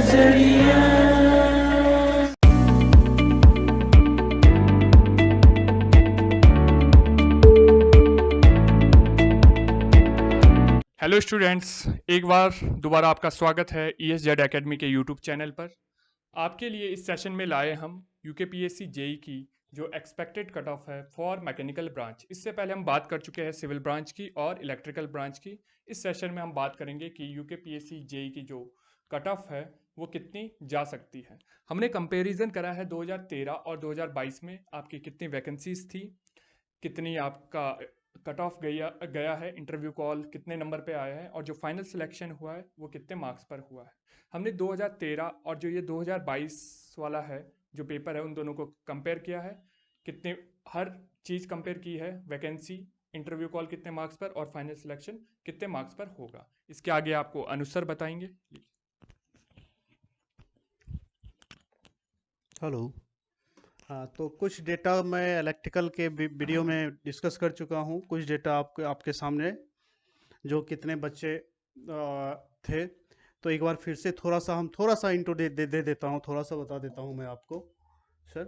नजरिया। Hello students, एक बार दोबारा आपका स्वागत है ESZ एकेडमी के यूट्यूब चैनल पर। आपके लिए इस सेशन में लाए हम UKPSC जेई की जो एक्सपेक्टेड कट ऑफ है फॉर मैकेनिकल ब्रांच। इससे पहले हम बात कर चुके हैं सिविल ब्रांच की और इलेक्ट्रिकल ब्रांच की। इस सेशन में हम बात करेंगे कि UKPSC जेई की जो कट ऑफ है वो कितनी जा सकती है। हमने कंपैरिजन करा है 2013 और 2022 में आपकी कितनी वैकेंसीज थी, कितनी आपका कट ऑफ गया है, इंटरव्यू कॉल कितने नंबर पे आया है और जो फाइनल सिलेक्शन हुआ है वो कितने मार्क्स पर हुआ है। हमने 2013 और जो ये 2022 वाला है जो पेपर है उन दोनों को कंपेयर किया है, कितने हर चीज़ कंपेयर की है, वैकेंसी, इंटरव्यू कॉल कितने मार्क्स पर और फाइनल सिलेक्शन कितने मार्क्स पर होगा। इसके आगे आपको अनुसर बताएंगे। हेलो। हाँ, तो कुछ डेटा मैं इलेक्ट्रिकल के वीडियो में डिस्कस कर चुका हूँ। कुछ डेटा आपके आपके सामने जो कितने बच्चे थे, तो एक बार फिर से हम थोड़ा सा इंट्रो दे देता हूँ, थोड़ा सा बता देता हूँ मैं आपको। सर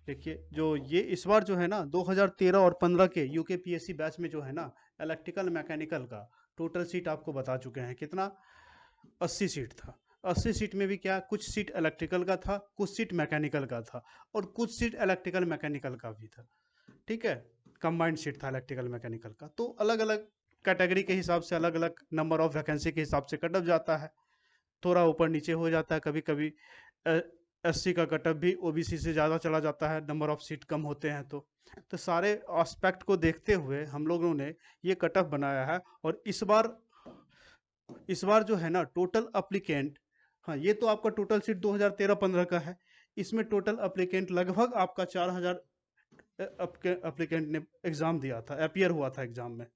देखिए, जो ये इस बार जो है ना 2013 और 15 के यूकेपीएससी बैच में जो है ना इलेक्ट्रिकल मैकेनिकल का टोटल सीट आपको बता चुके हैं कितना, 80 सीट था। 80 सीट में भी क्या, कुछ सीट इलेक्ट्रिकल का था, कुछ सीट मैकेनिकल का था और कुछ सीट इलेक्ट्रिकल मैकेनिकल का भी था। ठीक है, कंबाइंड सीट था इलेक्ट्रिकल मैकेनिकल का। तो अलग अलग कैटेगरी के हिसाब से अलग अलग नंबर ऑफ वैकेंसी के हिसाब से कटअप जाता है, थोड़ा ऊपर नीचे हो जाता है। कभी कभी 80 का कटअप भी ओबीसी से ज़्यादा चला जाता है, नंबर ऑफ सीट कम होते हैं। तो सारे एस्पेक्ट को देखते हुए हम लोगों ने ये कटअप बनाया है। और इस बार जो है ना टोटल अप्लीकेंट, हाँ ये तो आपका टोटल सीट 2013-15 का है। इसमें टोटल अप्लीकेंट लगभग आपका 4000 अप्लीकेंट ने एग्जाम दिया था, अपियर हुआ था एग्जाम में।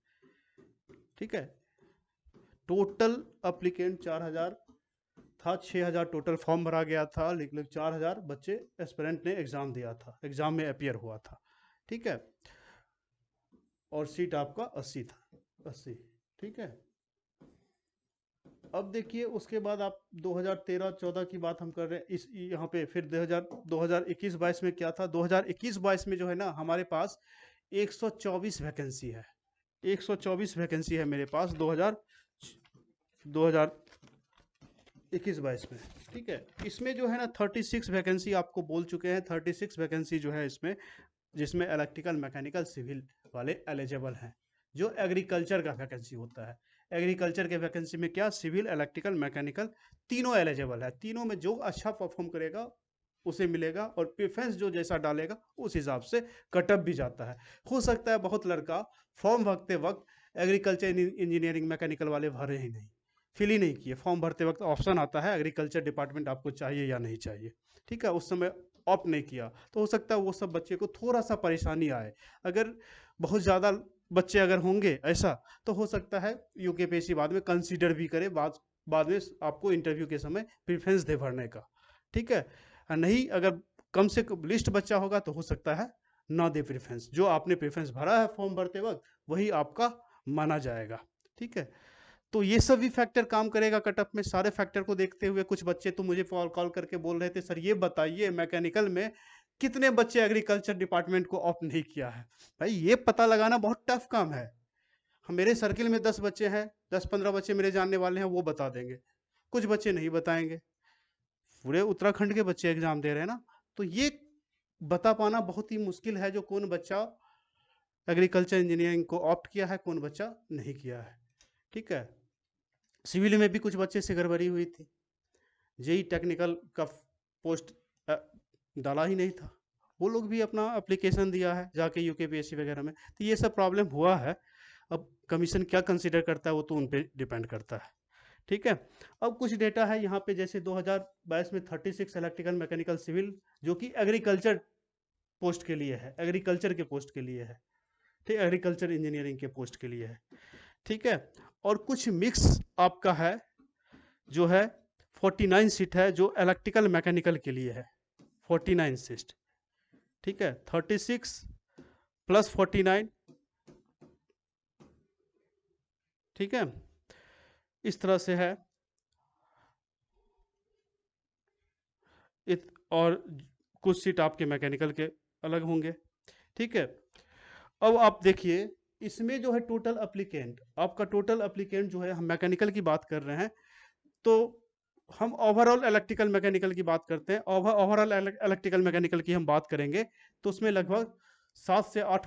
ठीक है, टोटल अप्लीकेंट 4000 था, 6000 टोटल फॉर्म भरा गया था, लेकिन 4000 बच्चे एस्पिरेंट ने एग्जाम दिया था, एग्जाम में अपियर हुआ था। ठीक है, और सीट आपका 80 था, 80। ठीक है, अब देखिए उसके बाद आप 2013-14 की बात हम कर रहे हैं। इस यहाँ पे फिर 2021-22 में क्या था, 2021-22 में जो है ना हमारे पास 124 वैकेंसी है, 124 वैकेंसी है मेरे पास 2021-22 में। ठीक है, इसमें जो है ना 36 वैकेंसी आपको बोल चुके हैं, 36 वैकेंसी जो है इसमें, जिसमें इलेक्ट्रिकल मैकेनिकल सिविल वाले एलिजिबल हैं। जो एग्रीकल्चर का वैकेंसी होता है, एग्रीकल्चर के वैकेंसी में क्या, सिविल इलेक्ट्रिकल मैकेनिकल तीनों एलिजिबल है। तीनों में जो अच्छा परफॉर्म करेगा उसे मिलेगा और प्रेफरेंस जो जैसा डालेगा उस हिसाब से कटअप भी जाता है। हो सकता है बहुत लड़का फॉर्म भरते वक्त एग्रीकल्चर इंजीनियरिंग मैकेनिकल वाले भरे ही नहीं, फिल ही नहीं किए। फॉर्म भरते वक्त ऑप्शन आता है एग्रीकल्चर डिपार्टमेंट आपको चाहिए या नहीं चाहिए। ठीक है, उस समय ऑप्ट नहीं किया, तो हो सकता है वो सब बच्चे को थोड़ा सा परेशानी आए। अगर बहुत ज़्यादा बच्चे अगर होंगे ऐसा, तो हो सकता है यूकेपीएससी बाद में कंसीडर भी करे, बाद में आपको इंटरव्यू के समय प्रेफरेंस दे भरने का। ठीक है, नहीं अगर कम से कम लिस्ट बच्चा होगा तो हो सकता है ना दे प्रेफरेंस। जो आपने प्रेफरेंस भरा है फॉर्म भरते वक्त वही आपका माना जाएगा। ठीक है, तो ये सभी फैक्टर काम करेगा कटअप में। सारे फैक्टर को देखते हुए कुछ बच्चे तो मुझे कॉल करके बोल रहे थे, सर ये बताइए मैकेनिकल में कितने बच्चे एग्रीकल्चर डिपार्टमेंट को ऑप्ट नहीं किया है। भाई ये पता लगाना बहुत टफ काम है। मेरे सर्किल में 10 बच्चे हैं, 10-15 बच्चे मेरे जानने वाले हैं, वो बता देंगे, कुछ बच्चे नहीं बताएंगे। पूरे उत्तराखंड के बच्चे एग्जाम दे रहे हैं ना, तो ये बता पाना बहुत ही मुश्किल है जो कौन बच्चा एग्रीकल्चर इंजीनियरिंग को ऑप्ट किया है, कौन बच्चा नहीं किया है। ठीक है, सिविल में भी कुछ बच्चे से गड़बड़ी हुई थी, जेई टेक्निकल का पोस्ट डाला ही नहीं था, वो लोग भी अपना एप्लीकेशन दिया है जाके यूकेपीएससी वगैरह में। तो ये सब प्रॉब्लम हुआ है। अब कमीशन क्या कंसीडर करता है वो तो उन पे डिपेंड करता है। ठीक है, अब कुछ डेटा है यहाँ पे, जैसे 2022 में 36 इलेक्ट्रिकल मैकेनिकल सिविल जो कि एग्रीकल्चर पोस्ट के लिए है, एग्रीकल्चर के पोस्ट के लिए है। ठीक, एग्रीकल्चर इंजीनियरिंग के पोस्ट के लिए है। ठीक है, और कुछ मिक्स आपका है जो है 49 सीट है जो इलेक्ट्रिकल मैकेनिकल के लिए है, 49 सीट। ठीक है, 36 प्लस 49। ठीक है, इस तरह से है। और कुछ सीट आपके मैकेनिकल के अलग होंगे, ठीक है। अब आप देखिए इसमें जो है टोटल अप्लीकेंट, आपका टोटल अप्लीकेंट जो है, हम मैकेनिकल की बात कर रहे हैं तो हम ओवरऑल इलेक्ट्रिकल मैकेनिकल की बात करते हैं। ओवरऑल इलेक्ट्रिकल मैकेनिकल की हम बात करेंगे तो उसमें लगभग 7 से 8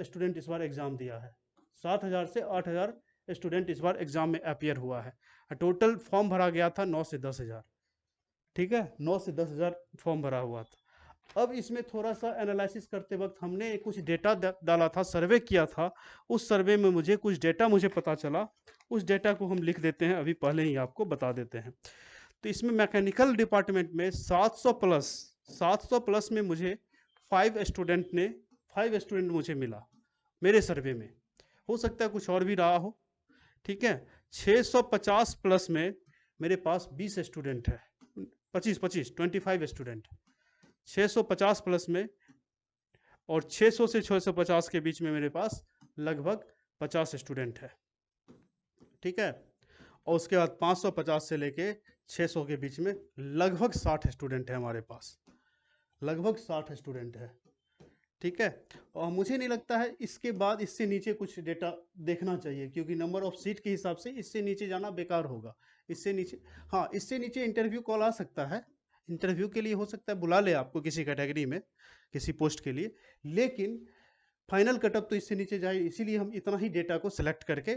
स्टूडेंट इस बार एग्जाम दिया है। 7,000 से 8,000 स्टूडेंट इस बार एग्जाम में अपियर हुआ है। टोटल फॉर्म भरा गया था 9 से 10,000, ठीक है, 9 से 10,000 फॉर्म भरा हुआ था। अब इसमें थोड़ा सा एनालिसिस करते वक्त हमने कुछ डेटा डाला था, सर्वे किया था। उस सर्वे में मुझे कुछ डेटा पता चला। उस डेटा को हम लिख देते हैं, अभी पहले ही आपको बता देते हैं। तो इसमें मैकेनिकल डिपार्टमेंट में 700 प्लस में मुझे 5 स्टूडेंट मुझे मिला मेरे सर्वे में। हो सकता है कुछ और भी रहा हो, ठीक है। 650 प्लस में मेरे पास 20 स्टूडेंट है, 25 स्टूडेंट 650 प्लस में, और 600 से 650 के बीच में मेरे पास लगभग 50 स्टूडेंट है, ठीक है। और उसके बाद 550 से लेके 600 के बीच में लगभग 60 स्टूडेंट है हमारे पास, लगभग 60 स्टूडेंट है, ठीक है। और मुझे नहीं लगता है इसके बाद इससे नीचे कुछ डेटा देखना चाहिए, क्योंकि नंबर ऑफ सीट के हिसाब से इससे नीचे जाना बेकार होगा। इससे नीचे, हाँ, इससे नीचे इंटरव्यू कॉल आ सकता है, इंटरव्यू के लिए हो सकता है बुला ले आपको किसी कैटेगरी में, किसी पोस्ट के लिए, लेकिन फाइनल कटअप तो इससे नीचे जाए। इसीलिए हम इतना ही डेटा को सिलेक्ट करके,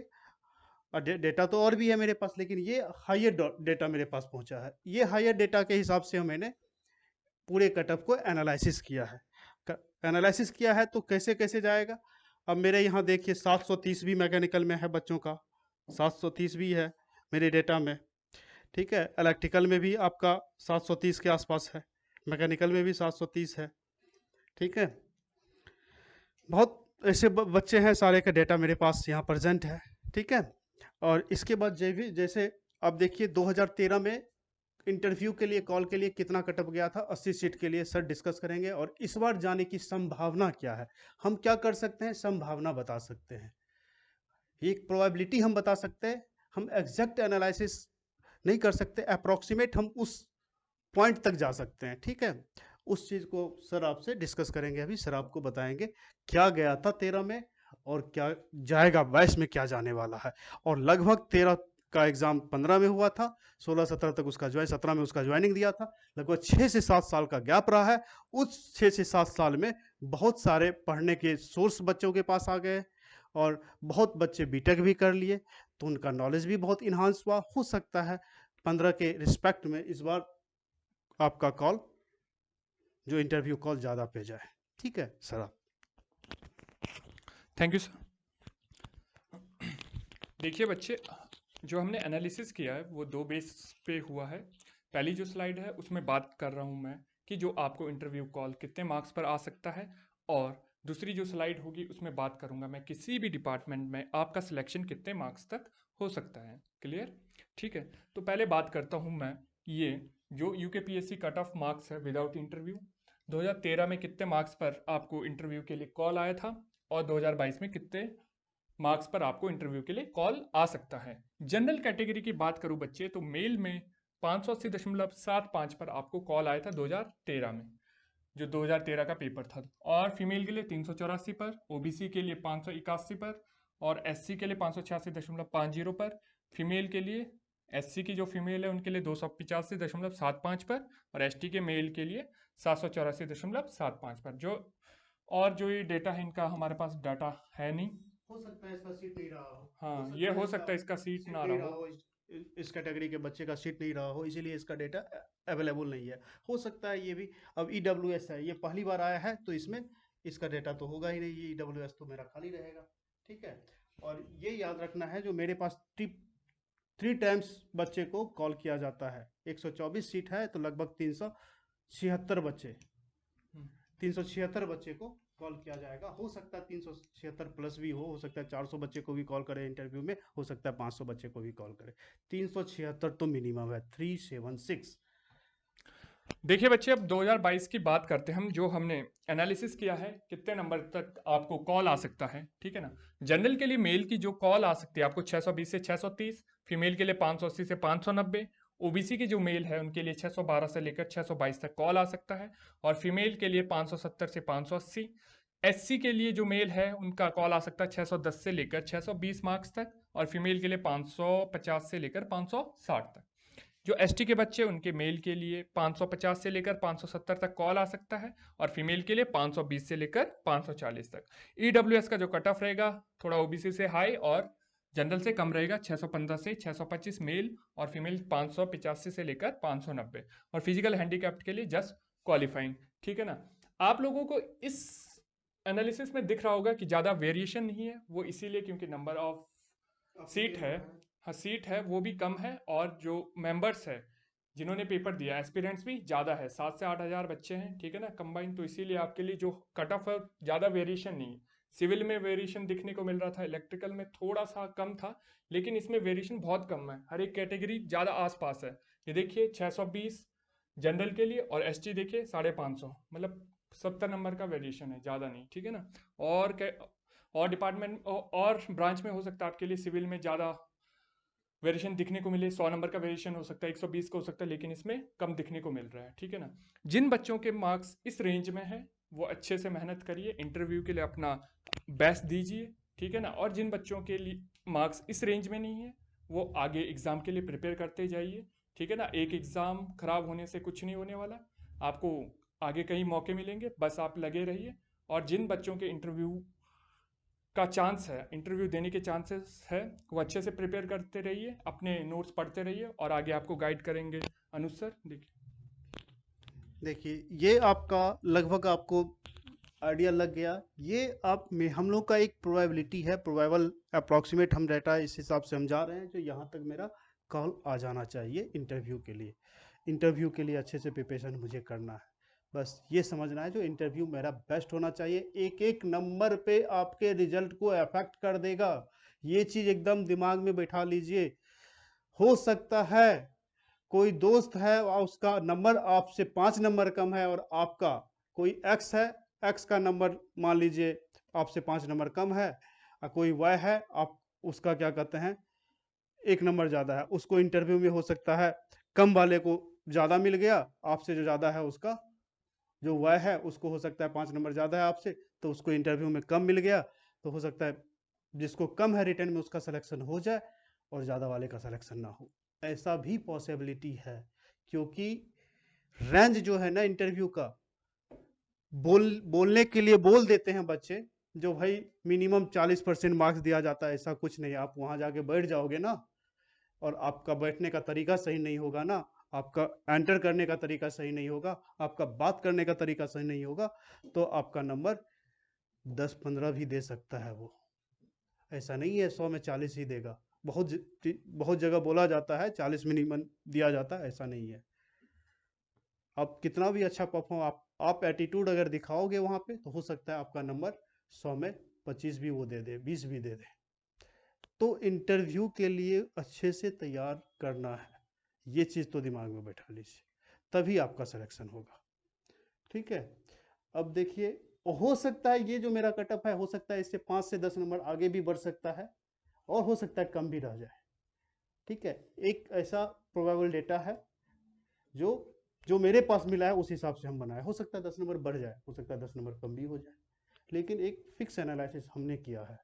और डेटा तो और भी है मेरे पास, लेकिन ये हायर डेटा मेरे पास पहुंचा है। ये हायर डेटा के हिसाब से मैंने पूरे कटअप को एनालिसिस किया है। एनालिसिस किया है तो कैसे कैसे जाएगा। अब मेरे यहाँ देखिए 730 भी मैकेनिकल में है बच्चों का, 730 भी है मेरे डेटा में, ठीक है। इलेक्ट्रिकल में भी आपका 730 के आसपास है, मैकेनिकल में भी 730 है, ठीक है। बहुत ऐसे बच्चे हैं, सारे का डेटा मेरे पास यहाँ प्रेजेंट है, ठीक है। और इसके बाद जैसे अब देखिए 2013 में इंटरव्यू के लिए, कॉल के लिए कितना कटअप गया था, 80 सीट के लिए सर डिस्कस करेंगे। और इस बार जाने की संभावना क्या है, हम क्या कर सकते हैं, संभावना बता सकते हैं, एक प्रोबेबिलिटी हम बता सकते हैं। हम एग्जैक्ट एनालिसिस नहीं कर सकते, अप्रोक्सीमेट हम उस पॉइंट तक जा सकते हैं, ठीक है। उस चीज़ को सर आपसे डिस्कस करेंगे, अभी सर आपको बताएंगे क्या गया था 13 में और क्या जाएगा 22 में, क्या जाने वाला है। और लगभग 13 का एग्जाम 15 में हुआ था, 16-17 तक उसका 17 में उसका ज्वाइनिंग दिया था। लगभग 6 से 7 साल का गैप रहा है। उस 6 से 7 साल में बहुत सारे पढ़ने के सोर्स बच्चों के पास आ गए, और बहुत बच्चे बीटेक भी कर लिए, तो उनका नॉलेज भी बहुत इन्हांस हुआ। हो सकता है 15 के रिस्पेक्ट में इस बार आपका कॉल, जो इंटरव्यू कॉल ज़्यादा पे जाए, ठीक है सर। आप थैंक यू सर। देखिए बच्चे, जो हमने एनालिसिस किया है वो दो बेस पे हुआ है। पहली जो स्लाइड है उसमें बात कर रहा हूँ मैं कि जो आपको इंटरव्यू कॉल कितने मार्क्स पर आ सकता है, और दूसरी जो स्लाइड होगी उसमें बात करूँगा मैं किसी भी डिपार्टमेंट में आपका सिलेक्शन कितने मार्क्स तक हो सकता है। क्लियर? ठीक है। तो पहले बात करता हूँ मैं, ये जो यूकेपीएससी कट ऑफ मार्क्स है विदाउट इंटरव्यू, 2013 में कितने मार्क्स पर आपको इंटरव्यू के लिए कॉल आया था, और 2022 में कितने मार्क्स पर आपको इंटरव्यू के लिए कॉल आ सकता है। जनरल कैटेगरी की बात करूं बच्चे, तो मेल में 580.75 पर आपको कॉल आया था 2013 में, जो 2013 का पेपर था। और फीमेल के लिए 384 पर, ओबीसी के लिए 581 पर, और एससी के लिए 586.50 पर। फीमेल के लिए, एससी की जो फीमेल है उनके लिए 285.75 पर, और एसटी के मेल के लिए 784.75 पर। जो और जो ये डेटा है इनका हमारे पास डाटा है नहीं। हो सकता है इसका सीट नहीं रहा हो, हाँ, ये हो सकता है इसका सीट ना नहीं रहा रहा हो। हो, इस कैटेगरी के बच्चे का सीट नहीं रहा हो, इसीलिए इसका डेटा अवेलेबल नहीं है। हो सकता है ये भी, अब ईडब्ल्यूएस है, ये पहली बार आया है, तो इसमें इसका डेटा तो होगा ही नहीं, ये ईडब्ल्यूएस तो मेरा खाली रहेगा, ठीक है। और ये याद रखना है, जो मेरे पास 3 टाइम्स बच्चे को कॉल किया जाता है। 124 सीट है तो लगभग 376 बच्चे, हम्म। 376 बच्चे को कॉल किया जाएगा। हो सकता है 376 प्लस भी हो सकता है 400 बच्चे को भी कॉल करे इंटरव्यू में, हो सकता है 500 बच्चे को भी कॉल करे। 376 तो मिनिमम है, 376। देखिए बच्चे, अब 2022 की बात करते हैं हम। जो हमने एनालिसिस किया है कितने नंबर तक आपको कॉल आ सकता है, ठीक है ना। जनरल के लिए मेल की जो कॉल आ सकती है आपको 620 से 630, फीमेल के लिए 580 से 590, ओबीसी के जो मेल है उनके लिए 612 से लेकर 622 तक कॉल आ सकता है, और फीमेल के लिए 570 से 580। एससी के लिए जो मेल है उनका कॉल आ सकता है 610 से लेकर 620 मार्क्स तक, और फीमेल के लिए 550 से लेकर 560 तक। जो एसटी के बच्चे उनके मेल के लिए 550 से लेकर 570 तक कॉल आ सकता है, और फीमेल के लिए 520 से लेकर 540 तक। ईडब्ल्यूएस का जो कट ऑफ रहेगा थोड़ा ओबीसी से हाई और जनरल से कम रहेगा, 615 से 625 मेल, और फीमेल 585 से लेकर 590, और फिजिकल हैंडीकैप्ड के लिए जस्ट क्वालिफाइंग। ठीक है ना। आप लोगों को इस एनालिसिस में दिख रहा होगा कि ज़्यादा वेरिएशन नहीं है, वो इसीलिए क्योंकि नंबर ऑफ सीट है, हाँ सीट है वो भी कम है, और जो मेंबर्स है जिन्होंने पेपर दिया एस्पिरेंट्स भी ज़्यादा है, 7 से 8 हज़ार बच्चे हैं, ठीक है ना, कंबाइन। तो इसीलिए आपके लिए जो कट ऑफ है ज़्यादा वेरिएशन नहीं है। सिविल में वेरिएशन दिखने को मिल रहा था, इलेक्ट्रिकल में थोड़ा सा कम था, लेकिन इसमें वेरिएशन बहुत कम है, हर एक कैटेगरी ज़्यादा आसपास है। ये देखिए 620 जनरल के लिए, और एसटी देखिए 550, मतलब 70 नंबर का वेरिएशन है, ज़्यादा नहीं, ठीक है ना। और डिपार्टमेंट और ब्रांच में हो सकता है आपके लिए सिविल में ज़्यादा वेरिएशन दिखने को मिले, 100 नंबर का वेरिएशन हो सकता है, 120 का हो सकता है, लेकिन इसमें कम दिखने को मिल रहा है, ठीक है ना। जिन बच्चों के मार्क्स इस रेंज में है वो अच्छे से मेहनत करिए, इंटरव्यू के लिए अपना बेस्ट दीजिए, ठीक है ना। और जिन बच्चों के लिए मार्क्स इस रेंज में नहीं है वो आगे एग्ज़ाम के लिए प्रिपेयर करते जाइए, ठीक है ना। एक एग्ज़ाम खराब होने से कुछ नहीं होने वाला, आपको आगे कई मौके मिलेंगे, बस आप लगे रहिए। और जिन बच्चों के इंटरव्यू का चांस है, इंटरव्यू देने के चांसेस है, वो अच्छे से प्रिपेयर करते रहिए, अपने नोट्स पढ़ते रहिए, और आगे आपको गाइड करेंगे अनुज सर। देखिए ये आपका लगभग आपको आइडिया लग गया। ये आप में हम लोग का एक प्रोबेबिलिटी है, प्रोबेबल अप्रॉक्सीमेट हम डाटा इस हिसाब से हम जा रहे हैं जो यहाँ तक मेरा कॉल आ जाना चाहिए इंटरव्यू के लिए। इंटरव्यू के लिए अच्छे से प्रिपरेशन मुझे करना है, बस ये समझना है जो इंटरव्यू मेरा बेस्ट होना चाहिए। एक एक नंबर पे आपके रिजल्ट को अफेक्ट कर देगा, ये चीज़ एकदम दिमाग में बैठा लीजिए। हो सकता है कोई दोस्त है और उसका नंबर आपसे 5 नंबर कम है, और आपका कोई एक्स है, एक्स का नंबर मान लीजिए आपसे 5 नंबर कम है, और कोई वाई है, आप उसका क्या कहते हैं 1 नंबर ज़्यादा है। उसको इंटरव्यू में हो सकता है कम वाले को ज़्यादा मिल गया, आपसे जो ज़्यादा है उसका जो वाई है उसको हो सकता है 5 नंबर ज़्यादा है आपसे, तो उसको इंटरव्यू में कम मिल गया। तो हो सकता है जिसको कम है रिटर्न में उसका सिलेक्शन हो जाए और ज़्यादा वाले का सिलेक्शन ना हो, ऐसा भी पॉसिबिलिटी है। क्योंकि रेंज जो है ना इंटरव्यू का, बोलने के लिए बोल देते हैं बच्चे, जो भाई मिनिमम 40% मार्क्स दिया जाता है, ऐसा कुछ नहीं। आप वहाँ जाके बैठ जाओगे ना, और आपका बैठने का तरीका सही नहीं होगा ना, आपका एंटर करने का तरीका सही नहीं होगा, आपका बात करने का तरीका सही नहीं होगा, तो आपका नंबर 10-15 भी दे सकता है वो। ऐसा नहीं है 100 में 40 ही देगा। बहुत जगह बोला जाता है 40 मिनिमम दिया जाता है, ऐसा नहीं है। आप कितना भी अच्छा परफॉर्म आप एटीट्यूड अगर दिखाओगे वहाँ पे, तो हो सकता है आपका नंबर 100 में 25 भी वो दे दे, 20 भी दे दे। तो इंटरव्यू के लिए अच्छे से तैयार करना है, ये चीज़ तो दिमाग में बैठा लीजिए, तभी आपका सिलेक्शन होगा, ठीक है। अब देखिए, हो सकता है ये जो मेरा कटअप है, हो सकता है इससे 5 से 10 नंबर आगे भी बढ़ सकता है, और हो सकता है कम भी रह जाए, ठीक है। एक ऐसा प्रोबेबल डेटा है जो जो मेरे पास मिला है, उस हिसाब से हम बनाए। हो सकता है 10 नंबर बढ़ जाए, हो सकता है 10 नंबर कम भी हो जाए, लेकिन एक फिक्स एनालिसिस हमने किया है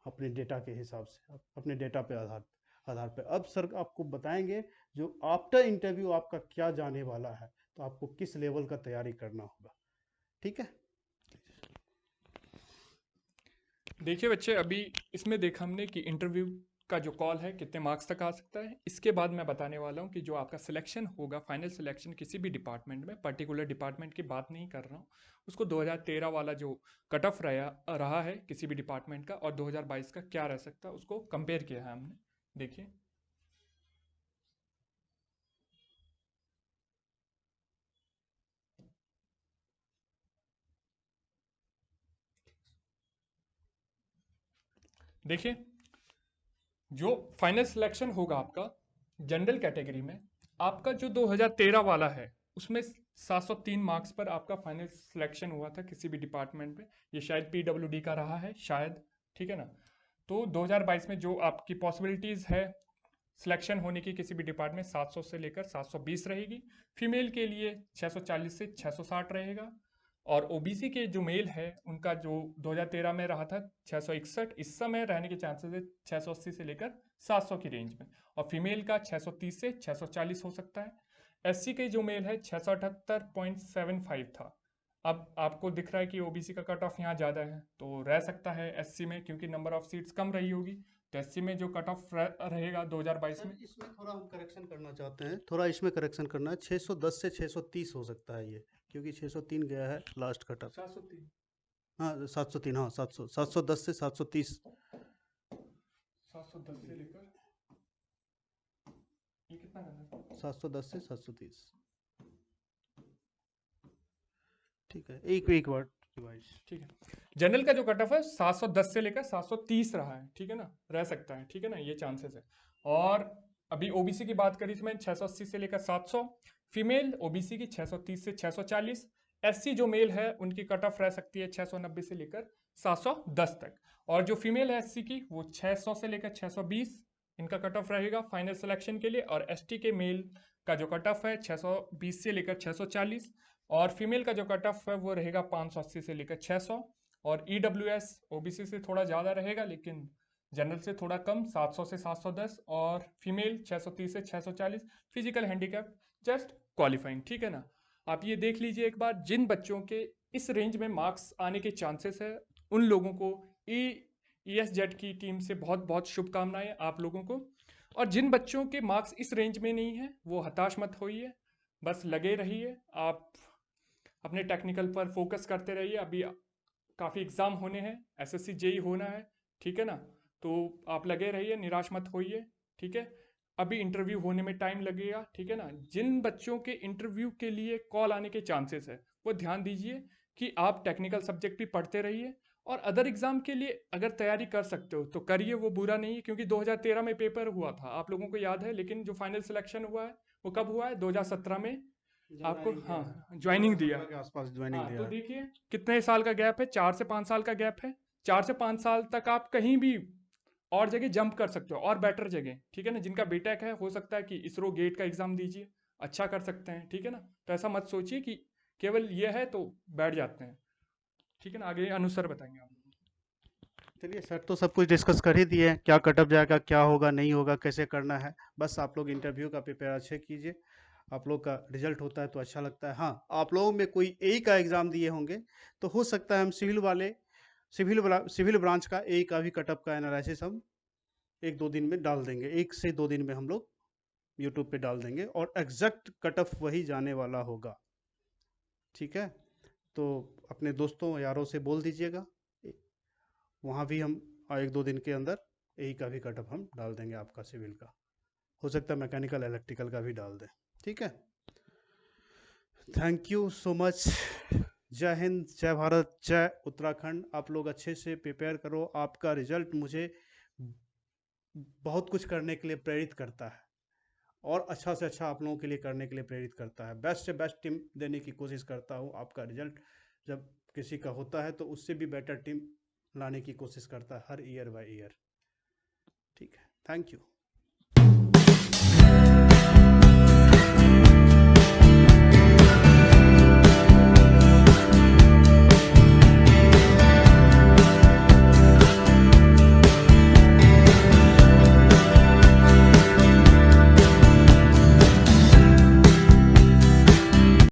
अपने डेटा के हिसाब से, अपने डेटा पे आधार पे। अब सर आपको बताएंगे जो आफ्टर इंटरव्यू आपका क्या जाने वाला है, तो आपको किस लेवल का तैयारी करना होगा, ठीक है। देखिए बच्चे, अभी इसमें देखा हमने कि इंटरव्यू का जो कॉल है कितने मार्क्स तक आ सकता है। इसके बाद मैं बताने वाला हूँ कि जो आपका सिलेक्शन होगा, फाइनल सिलेक्शन किसी भी डिपार्टमेंट में, पर्टिकुलर डिपार्टमेंट की बात नहीं कर रहा हूँ, उसको 2013 वाला जो कट ऑफ रहा है किसी भी डिपार्टमेंट का, और 2022 का क्या रह सकता है, उसको कंपेयर किया है हमने। देखिए देखिए जो फाइनल सिलेक्शन होगा आपका जनरल कैटेगरी में, आपका जो 2013 वाला है उसमें 703 मार्क्स पर आपका फाइनल सिलेक्शन हुआ था किसी भी डिपार्टमेंट में। ये शायद पीडब्ल्यूडी का रहा है शायद, ठीक है ना। तो 2022 में जो आपकी पॉसिबिलिटीज़ है सिलेक्शन होने की किसी भी डिपार्टमेंट 700 से लेकर 720 रहेगी। फीमेल के लिए 640 से 660 रहेगा। और ओबीसी के जो मेल है उनका जो 2013 में रहा था 661, इस समय रहने के चांसेस है 680 से लेकर 700 की रेंज में। और फीमेल का 630 से 640 हो सकता है। एससी के जो मेल है 678.75 था। अब आपको दिख रहा है कि ओबीसी का कट ऑफ यहाँ ज़्यादा है, तो रह सकता है एससी में, क्योंकि नंबर ऑफ सीट्स कम रही होगी। तो एससी में जो कट ऑफ रहेगा 2022 में, सर इसमें थोड़ा हम करेक्शन करना चाहते हैं, थोड़ा इसमें करेक्शन करना है, 610 से 630 हो सकता है ये, क्योंकि 603 गया है लास्ट कटअप। 703, हाँ 703, हाँ 710 से 730। 710 से लेकर ये कितना करना है? 710 से 730। ठीक है, एक बार रिवाइज। ठीक है, जनरल का जो कट ऑफ है 710 से लेकर 730 रहा है, ठीक है ना, रह सकता है, ठीक है ना, ये चांसेस है। और अभी ओबीसी की बात करी इसमें 680 से लेकर 700, फीमेल ओबीसी की 630 से 640, एससी जो मेल है उनकी कट ऑफ रह सकती है 690 से लेकर 710 तक। और जो फीमेल है एससी की वो 600 से लेकर 620 इनका कट ऑफ रहेगा फाइनल सिलेक्शन के लिए। और एसटी के मेल का जो कट ऑफ है 620 से लेकर 640। और फीमेल का जो कट ऑफ है वो रहेगा 580 से लेकर 600। और ईडब्ल्यूएस ओबीसी से थोड़ा ज़्यादा रहेगा लेकिन जनरल से थोड़ा कम, 700 से 710। और फीमेल 630 से 640। फिजिकल हैंडीकैप जस्ट क्वालिफाइंग, ठीक है ना। आप ये देख लीजिए एक बार, जिन बच्चों के इस रेंज में मार्क्स आने के चांसेस है उन लोगों को ESZ की टीम से बहुत बहुत शुभकामनाएं आप लोगों को। और जिन बच्चों के मार्क्स इस रेंज में नहीं है वो हताश मत होइए, बस लगे रहिए, आप अपने टेक्निकल पर फोकस करते रहिए। अभी काफ़ी एग्ज़ाम होने हैं, एसएससी जेई होना है, ठीक है ना, तो आप लगे रहिए, निराश मत होइए, ठीक है। अभी इंटरव्यू होने में टाइम लगेगा, ठीक है ना। जिन बच्चों के इंटरव्यू के लिए कॉल आने के चांसेस है वो ध्यान दीजिए कि आप टेक्निकल सब्जेक्ट भी पढ़ते रहिए। और अदर एग्ज़ाम के लिए अगर तैयारी कर सकते हो तो करिए, वो बुरा नहीं है, क्योंकि 2013 में पेपर हुआ था आप लोगों को याद है, लेकिन जो फाइनल सिलेक्शन हुआ है वो कब हुआ है? 2017 में आपको, हाँ, ज्वाइनिंग दिया। 2017 के आसपास ज्वाइनिंग हाँ, दिया तो है। देखिए कितने साल का गैप है, 4 से 5 साल का गैप है। 4 से 5 साल तक आप कहीं भी और जगह जंप कर सकते हो, और बेटर जगह, ठीक है ना। जिनका बीटेक है हो सकता है कि इसरो गेट का एग्जाम दीजिए, अच्छा कर सकते हैं, ठीक है ना। तो ऐसा मत सोचिए कि केवल ये है तो बैठ जाते हैं, ठीक है ना। आगे अनुसर बताएंगे आप। चलिए सर, तो सब कुछ डिस्कस कर ही दिए हैं, क्या कटअप जाएगा, क्या होगा नहीं होगा, कैसे करना है। बस आप लोग इंटरव्यू का प्रिपेयर अच्छे कीजिए, आप लोग का रिजल्ट होता है तो अच्छा लगता है। हाँ, आप लोगों में कोई ए का एग्ज़ाम दिए होंगे तो हो सकता है हम सिविल ब्रांच का ए का भी कटअप का एनालिसिस हम 1-2 दिन में डाल देंगे, 1 से 2 दिन में हम लोग यूट्यूब पे डाल देंगे और एग्जैक्ट कटअप वही जाने वाला होगा, ठीक है। तो अपने दोस्तों यारों से बोल दीजिएगा, वहाँ भी हम 1-2 दिन के अंदर यही का भी कटअप हम डाल देंगे आपका सिविल का। हो सकता है मैकेनिकल इलेक्ट्रिकल का भी डाल दें, ठीक है। Thank you so much. जय हिंद, जय भारत, जय उत्तराखंड। आप लोग अच्छे से प्रिपेयर करो, आपका रिजल्ट मुझे बहुत कुछ करने के लिए प्रेरित करता है और अच्छा से अच्छा आप लोगों के लिए करने के लिए प्रेरित करता है। बेस्ट से बेस्ट टीम देने की कोशिश करता हूँ। आपका रिजल्ट जब किसी का होता है तो उससे भी बेटर टीम लाने की कोशिश करता है हर ईयर बाय ईयर, ठीक है। Thank you.